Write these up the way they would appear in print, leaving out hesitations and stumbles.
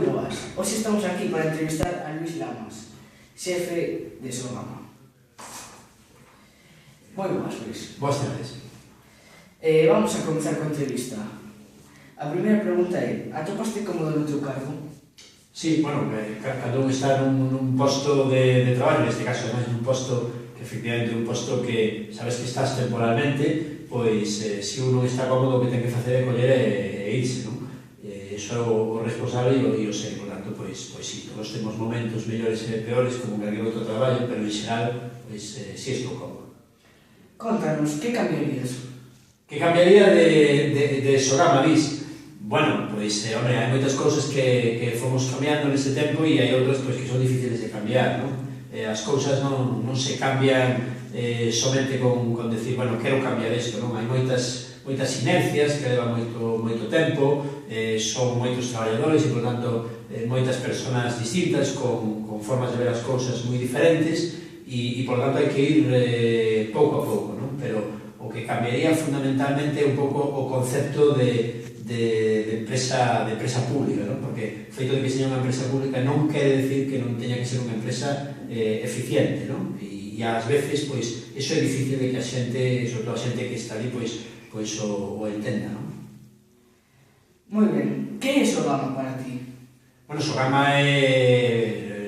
boas. Hoxe estamos aquí para entrevistar a Luís Lamas, xefe de Sogama. Moi boas, Luís. Boas tardes. Vamos a comenzar coa entrevista. A primeira pregunta é, atopaste cómodo no teu cargo? Sí, bueno, cando un está nun posto de traballo, neste caso, ademais, nun posto que efectivamente é un posto que sabes que estás temporalmente, pois, se uno está cómodo, o que ten que facer é coller e irse, non? Iso é o responsable e o sei, por tanto, pois sí, todos temos momentos mellores e peores, como que aquel outro traballo, pero en xeral, pois, sí estou cómodo. Contanos, que cambiarías? Que cambiaría de Sogama, dis? Bueno, pois, hombre, hai moitas cousas que fomos cambiando neste tempo e hai outras pois, que son difíciles de cambiar, non? As cousas non se cambian somente con decir, bueno, quero cambiar isto, non? Hai moitas inercias que levan moito tempo, son moitos traballadores e, por tanto, moitas persoas distintas con formas de ver as cousas moi diferentes e, por tanto, hai que ir pouco a pouco, non? Pero o que cambiaría fundamentalmente é un pouco o concepto de empresa pública, non? Porque o feito de que seña unha empresa pública non quere decir que non teña que ser unha empresa eficiente, non? E ás veces, pois, iso é difícil de que a xente, sobre todo a xente que está ali, pois o entenda, non? Moi ben, que é Sogama para ti? Bueno, Sogama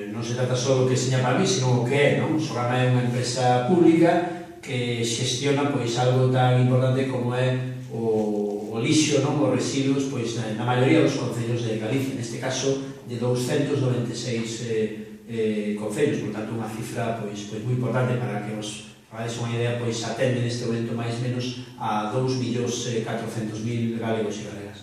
non se trata só do que seña para mí, sino o que é, non? Sogama é unha empresa pública que xestiona, pois, algo tan importante como é o lixo, non? Os residuos, pois, na maioría dos concellos de Galicia, neste caso, de 296 concellos, por tanto, unha cifra, pois moi importante para que os fagades unha idea, pois atende neste momento máis menos a 2.400.000 galegos e galegas.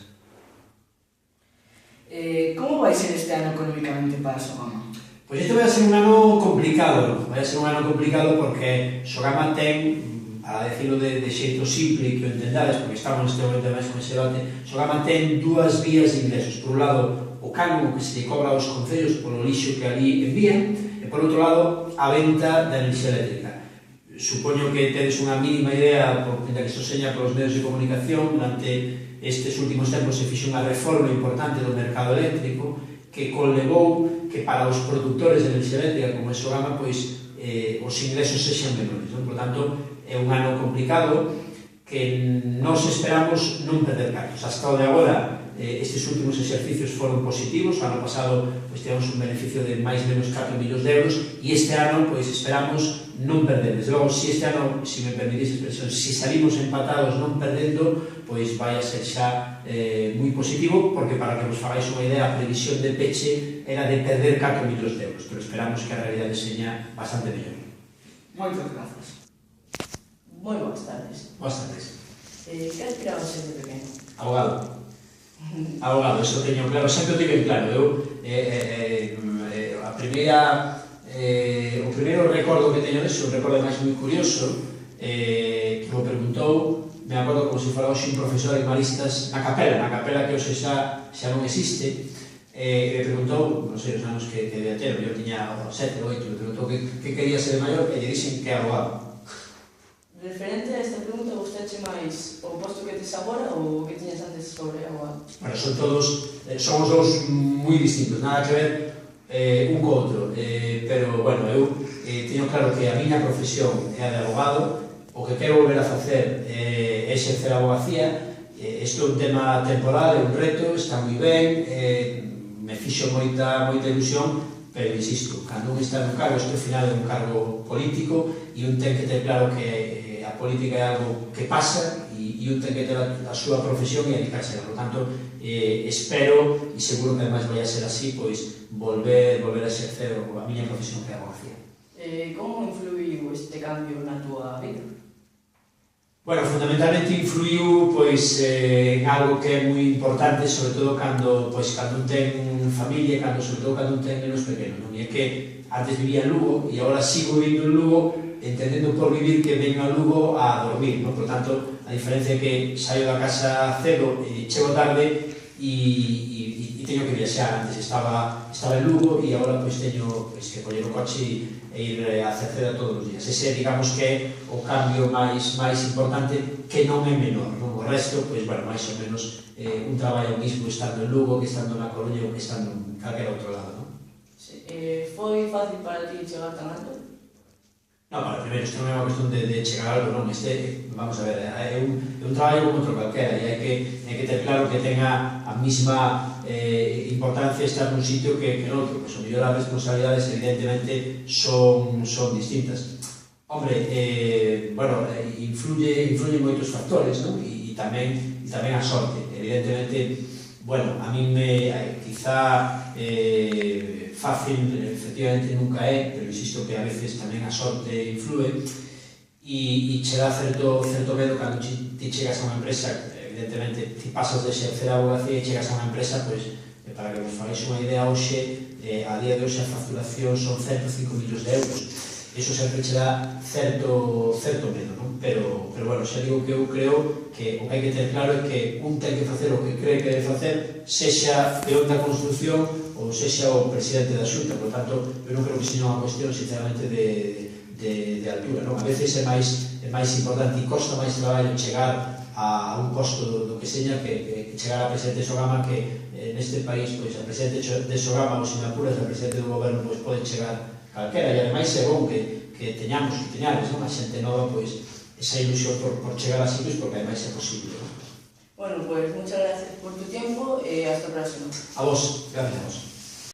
Como vai ser este ano económicamente para Sogama? Pois este vai ser un ano complicado, vai ser un ano complicado porque Sogama ten, para decirlo de xeito simple que o entendades, porque estamos neste momento máis con ese debate, Sogama ten dúas vías de ingresos. Por un lado, o cánon que se cobra aos concellos polo lixo que ali envían, e por outro lado, a venta da enerxía eléctrica. Supoño que tedes unha mínima idea, por que se seña polos medios de comunicación, durante estes últimos tempos se fixe unha reforma importante do mercado eléctrico que conlevou que para os produtores de enerxía eléctrica como é Sogama, pois os ingresos sexan menores. Por tanto, é un ano complicado que nós esperamos non perder cartos. Hasta o de agora, estes últimos exercicios foron positivos. O ano pasado tivemos un beneficio de máis ou menos 4 millóns de euros e este ano esperamos non perder. Desde logo, se este ano, se me permitís a expresión, se salimos empatados non perdendo, pois vai a ser xa moi positivo, porque para que vos fagáis unha idea, a previsión de peche era de perder 4 millóns de euros, pero esperamos que a realidade seña bastante mellor. Moitas grazas. Moi boas tardes. Boas tardes. Que aspirabas ser de pequeno? Abogado. Abogado, eso teño claro, sempre o tive claro. Eu, o primeiro recordo que teño deso, un recordo máis moi curioso, que me preguntou, me acordo como se fora hoxe un profesor de maristas na capela que hoxe xa non existe, me preguntou, non sei os anos que debía ter, eu tiña 7 ou 8, me preguntou que quería ser de maior e lle dixen que abogado. Referente a esta pregunta, gustache máis o posto que tes agora ou o que tiñas antes sobre abogado? Bueno, somos dous moi distintos, nada que ver un co outro, pero, bueno, eu teño claro que a miña profesión é a de abogado, o que quero volver a facer é exercer a abogacía. Isto é un tema temporal, é un reto, está moi ben, me fixo moita ilusión, pero, insisto, cando un está no cargo, isto ao final é un cargo político e un ten que ter claro que a política é algo que pasa e un ten que ter a súa profesión e dedicarse a ela. Por tanto, espero, e seguro que además vai a ser así, pois volver a exercer a miña profesión que é a abogacía. Como influiu este cambio na túa vida? Bueno, fundamentalmente influiu pois en algo que é moi importante, sobre todo cando un ten familia, sobre todo cando un ten nenos pequenos, non? E é que antes vivía en Lugo e agora sigo vivindo en Lugo, entendendo por vivir que veño a Lugo a dormir, non? Por tanto, a diferencia é que saio da casa cedo e chego tarde e teño que viaxar. Antes estaba en Lugo e agora pois teño que coller o coche e ir a Cerceda todos os días. Ese, digamos, que é o cambio máis importante, que non é menor, non? O resto, pois, bueno, máis ou menos un traballo mismo estando en Lugo que estando na Coruña ou que estando en calquera outro lado, non? Foi fácil para ti chegar tan alto? Non, para primeiro, isto non é unha cuestión de chegar a algo, non? Vamos a ver, é un traballo como outro calquera e hai que ter claro que tenga a mesma importancia estar nun sitio que noutro, pois o mellor as responsabilidades evidentemente son distintas. Hombre, bueno, influye moitos factores, non? E tamén a sorte. Evidentemente, bueno, a mí quizá fácil, efectivamente, nunca é, pero insisto que a veces tamén a sorte influe e che dá certo medo cando ti chegas a unha empresa. Evidentemente, ti pasas de exercer a abogacía e chegas a unha empresa, pois, para que vos fagáis unha idea, hoxe, a día de hoxe a facturación son 105 millóns de euros. Iso sempre che dá certo medo, non? Pero, bueno, xa digo que eu creo que o que hai que ter claro é que un ten que facer o que cree que debe facer, sexa peón da construcción ou sexa o presidente da Xunta. Por tanto, eu non creo que sexa unha cuestión, sinceramente, de altura, non? A veces é máis importante e costa máis traballo chegar a un posto do que seña que chegar a presidente de Sogama, que neste país, pois, a presidente de Sogama, ou se me apuras, a presidente do goberno, pois, pode chegar calquera, e ademais é bom que teñades, non? A xente nova, pois, esa ilusión por chegar a sitios, porque ademais é posible, non? Bueno, pues muchas gracias por tu tiempo y hasta la próxima. A vos, gracias a vos.